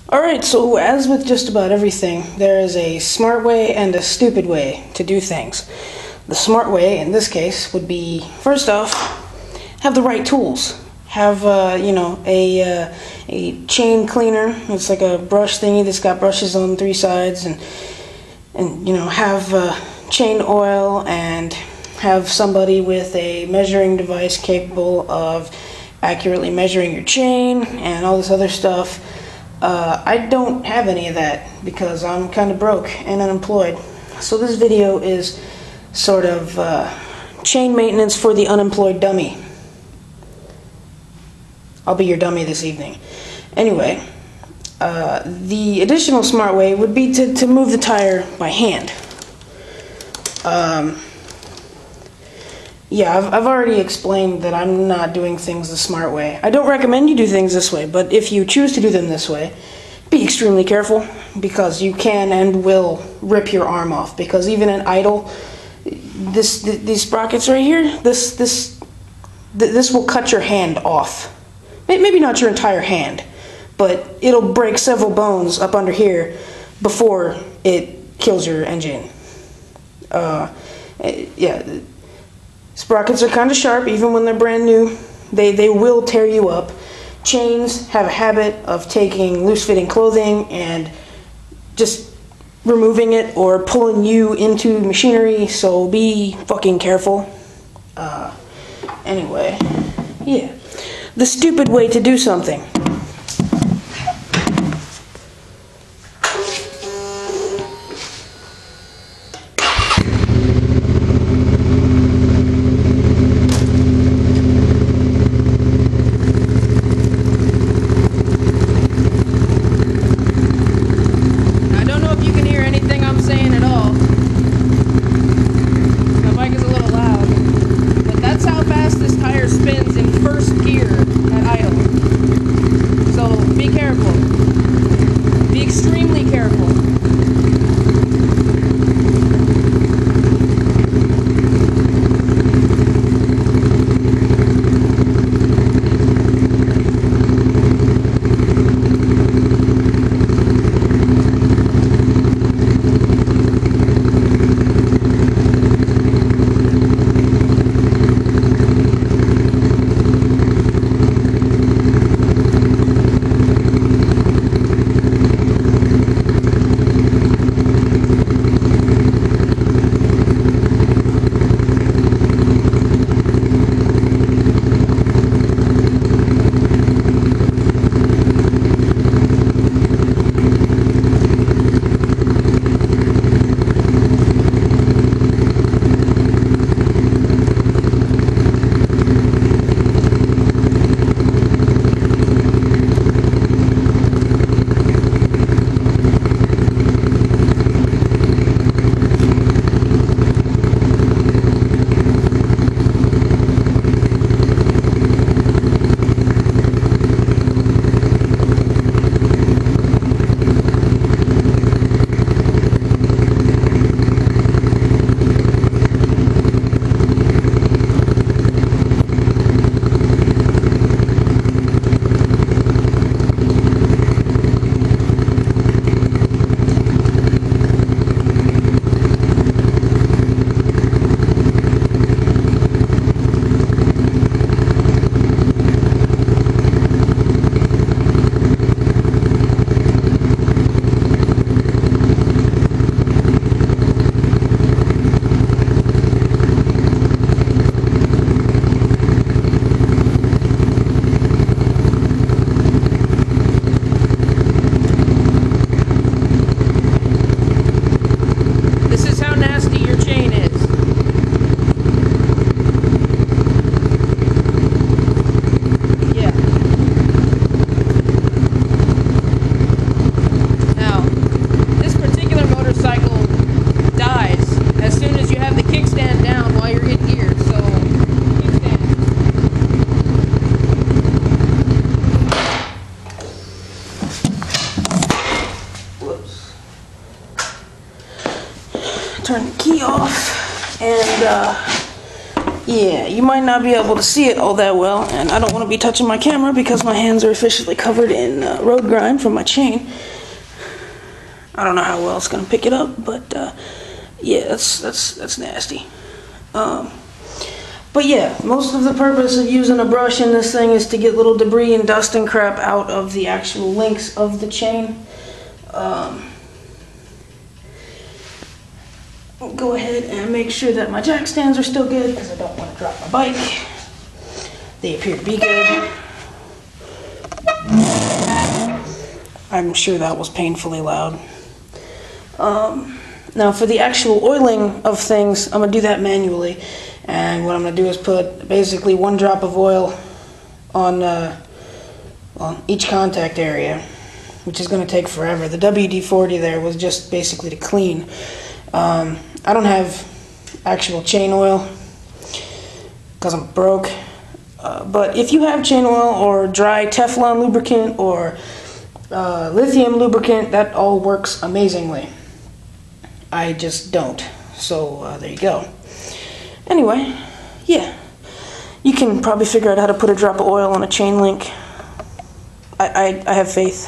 Alright, so as with just about everything, there is a smart way and a stupid way to do things. The smart way, in this case, would be, first off, have the right tools. Have, a chain cleaner. It's like a brush thingy that's got brushes on three sides, and have chain oil, and have somebody with a measuring device capable of accurately measuring your chain, and all this other stuff. I don't have any of that because I'm kind of broke and unemployed. So this video is sort of chain maintenance for the unemployed dummy. I'll be your dummy this evening. Anyway, the additional smart way would be to move the tire by hand. Yeah, I've already explained that I'm not doing things the smart way. I don't recommend you do things this way, but if you choose to do them this way, be extremely careful, because you can and will rip your arm off. Because even in idle, these sprockets right here, this will cut your hand off. Maybe not your entire hand, but it'll break several bones up under here before it kills your engine. Yeah. Sprockets are kind of sharp, even when they're brand new. They will tear you up. Chains have a habit of taking loose-fitting clothing and just removing it or pulling you into machinery, so be fucking careful. Anyway, yeah. The stupid way to do something. Spins in first gear at idle. So be careful. Be extremely careful. Turn the key off, and Yeah, you might not be able to see it all that well, and I don't want to be touching my camera because my hands are officially covered in road grime from my chain. I don't know how well it's going to pick it up, but yeah, that's nasty. But yeah, most of the purpose of using a brush in this thing is to get little debris and dust and crap out of the actual links of the chain. I'll go ahead and make sure that my jack stands are still good because I don't want to drop my bike. They appear to be good. I'm sure that was painfully loud. Now for the actual oiling of things, I'm going to do that manually. And what I'm going to do is put basically 1 drop of oil on each contact area, which is going to take forever. The WD-40 there was just basically to clean. I don't have actual chain oil because I'm broke. But if you have chain oil or dry Teflon lubricant or lithium lubricant, that all works amazingly. I just don't. So there you go. Anyway, yeah. You can probably figure out how to put a drop of oil on a chain link. I have faith.